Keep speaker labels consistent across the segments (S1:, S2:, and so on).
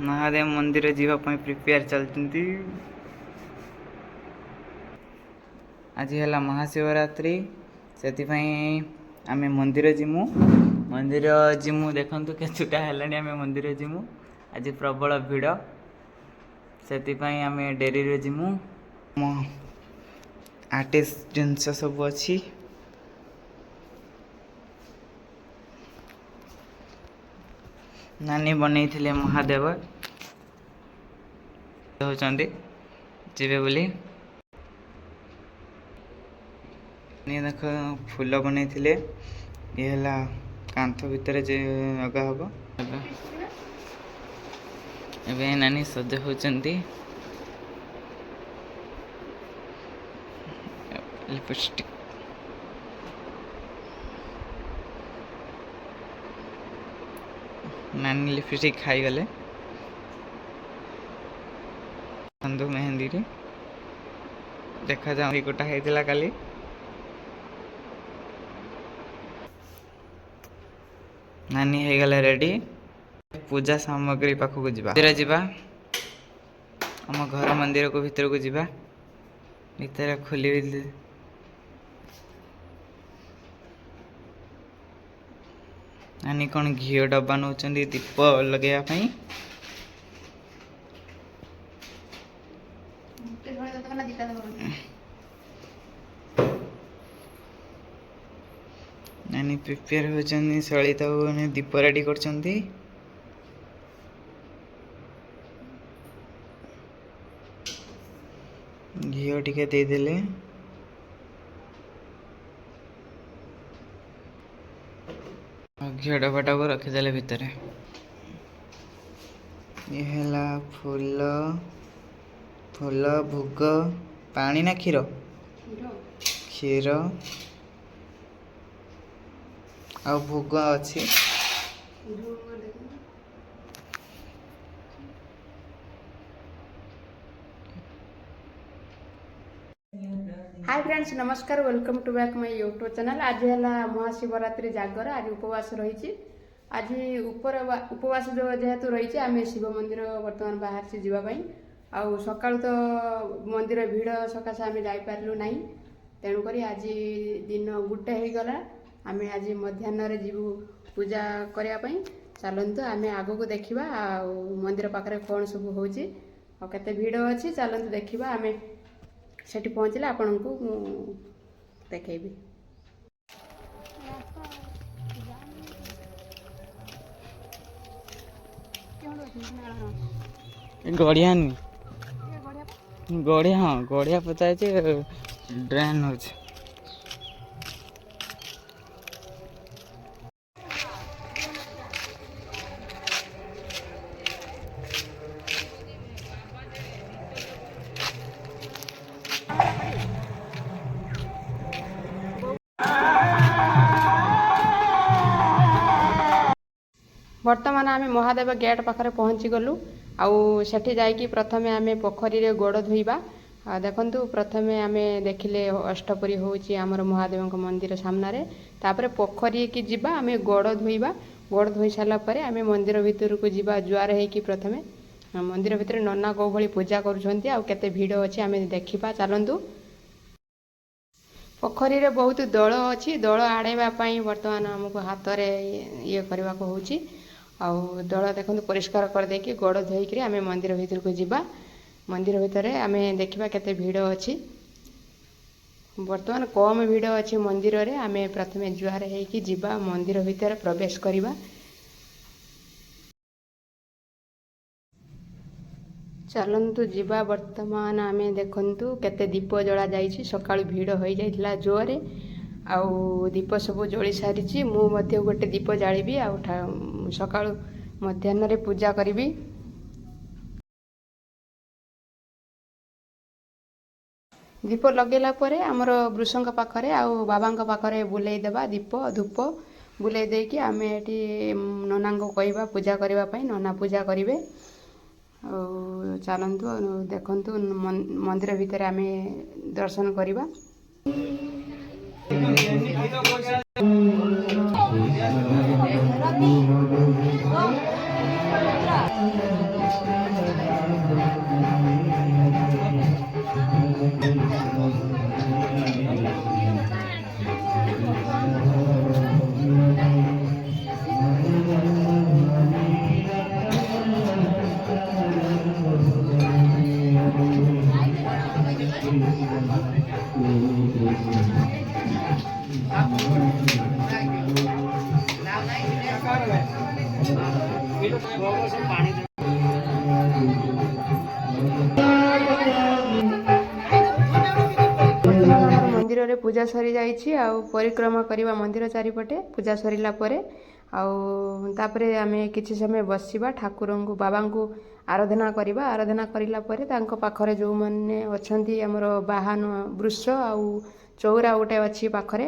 S1: महादेव मंदिर जीवाई प्रिपेयर चलती। आज है महाशिवरात्रि से आम मंदिर जिमु देखु केतुटा है आम मंदिर जिमु। आज प्रबल भिड़ से आम डेरी जिमु। आर्टिस्ट जिनस सब अच्छी नानी बन महादेव होती जीवे बोली देख फूल बन कांथ भितर जगह हम एवं नानी सज होती लिपस्टिक नानी लिपस्टिक खाई गले बंधु मेहंदी रे देखा जा गोटा होता काली नानी हो गला रेडी पूजा सामग्री पाखक जा आम घर मंदिर को भीतर को जीवा भीतर खोली नानी कौन घी डब्बा नौ दीप लगे नानी प्रिपेयर होती सलिता दीप रेडी कर घी टिके देदेले घी डब्बाटा को रखीदे भितर ये है फूल फूल भोग पानी ना क्षीर क्षीर आ भोग अच्छी
S2: हाय फ्रेंड्स नमस्कार welcome to back my YouTube channel. आज है महाशिवरात्रि जागर आज उपवास रही। आज उपवास जो जेहेतु रही आम शिव मंदिर बर्तमान बाहर से जावाई आउ सका तो मंदिर भिड़ सकाशे आम जापारू ना तेणुक आज दिन गोटे हो गला आम आज मध्याह्न जीवु पूजा करने चलतु आम आग को देखा मंदिर पाखे कौन सब होते भिड़ अच्छी चलतु देखा आम सेठी पहुँचले आपण को देखी
S1: गड़िया गड़िया हाँ गड़िया पता है ड्रेन हो
S2: बर्तमान आम महादेव गेट पाखे पहुँची गलु आठी जाकि प्रथमे आम पोखरी रे गोड़ धोइबा देखंतु प्रथमे आम देखिले अष्टपरी होची आमर महादेव मंदिर सामने तापर पोखरी की जीवा आम गोड़ धोइबा गोड़ धोई सारा पर आम मंदिर भितर को जीवा जुआर होकि प्रथमे मंदिर भितर नना को भली पूजा करुछंती आ केते भीड़ अछि आम देखिबा चलंतु। पोखरी रे बहुत दल अछि दल आड़ेबा पई वर्तमान हमको हाथ रे ये करबा को होची आउ दल देखो परिष्कार कर देकी गोड़ धोईक आम मंदिर भीतर को जीवा मंदिर भितर आम देखा केते भीड़ अच्छी बर्तमान कम भीड़ अच्छी मंदिर रे आम प्रथमे जुआर होकि जीवा मंदिर भितर प्रवेश करवा चलतु जीवा वर्तमान आम देखु केते दीप जला जाइए सकाळु भीड़ हो जाइला जोरे आउ दीप सब जली सारी मु गोटे दीप जाली आउ सकाळु मध्याह्न पूजा करी दीप लगेला परे आमर वृषंग पाखरे आउ बाबा पाखरे बुलाई देबा दीप धूप बुलाई देकी आम एटी नना को कहबा पूजा करबा पई नना पूजा करिवे चलतु देखंतु मंदिर भितर आम दर्शन करवा ଆମର ମନ୍ଦିରରେ ପୂଜା ସରିଯାଇଛି ଆଉ ପରିକ୍ରମା କରିବା ମନ୍ଦିର ଚାରିପଟେ ପୂଜା ସରିଲା ପରେ ଆଉ ତାପରେ ଆମେ କିଛି ସମୟ ବସିବା ଠାକୁରଙ୍କୁ ବାବାଙ୍କୁ ଆରାଧନା କରିବା ଆରାଧନା କରିଲା ପରେ ତାଙ୍କ ପାଖରେ ଯେଉଁମାନେ ଅଛନ୍ତି ଆମର ବାହନ ବୃଷ ଆଉ ଚଉରା ଗୋଟେ ଅଛି ପାଖରେ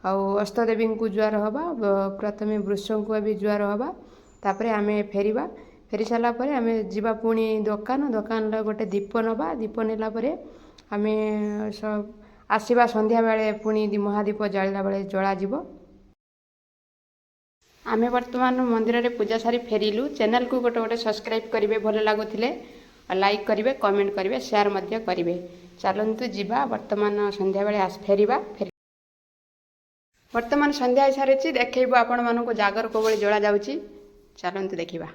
S2: ଆଉ ଅଷ୍ଟଦେବୀଙ୍କୁ ଜୁହାର ହେବା ପ୍ରଥମେ ବୃଷଙ୍କୁ ବି ଜୁହାର ହେବା ତାପରେ ଆମେ ଫେରିବା ଫେରି ସାରିଲା ପରେ ଆମେ ଯିବା ପୁଣି ଦୋକାନରେ ଗୋଟେ ଦୀପ ନେବା ଦୀପ ନେଲା ପରେ ଆମେ ଆସିବା ସନ୍ଧ୍ୟାବେଳେ ପୁଣି ମହାଦୀପ ଜାଳିଲା ବେଳେ ଜଳାଯିବ। ଆମେ ବର୍ତ୍ତମାନ ମନ୍ଦିରରେ ପୂଜା ସାରି ଫେରିଲୁ ଚ୍ୟାନେଲକୁ ଗୋଟେ ସବସ୍କ୍ରାଇବ୍ କରିବେ ଭଲ ଲାଗୁଥିଲେ ଲାଇକ୍ କରିବେ କମେଣ୍ଟ କରିବେ ସେୟାର ମଧ୍ୟ କରିବେ ଚାଲନ୍ତୁ ଯିବା ବର୍ତ୍ତମାନ ସନ୍ଧ୍ୟାବେଳେ ଫେରିବା ବର୍ତ୍ତମାନ ସନ୍ଧ୍ୟା ହେଇସାରିଛି ଦେଖେଇବୁ ଆପଣମାନଙ୍କୁ ଜାଗର କୋଭଳି ଜଳାଯାଉଛି ଚାଲନ୍ତୁ ଦେଖିବା।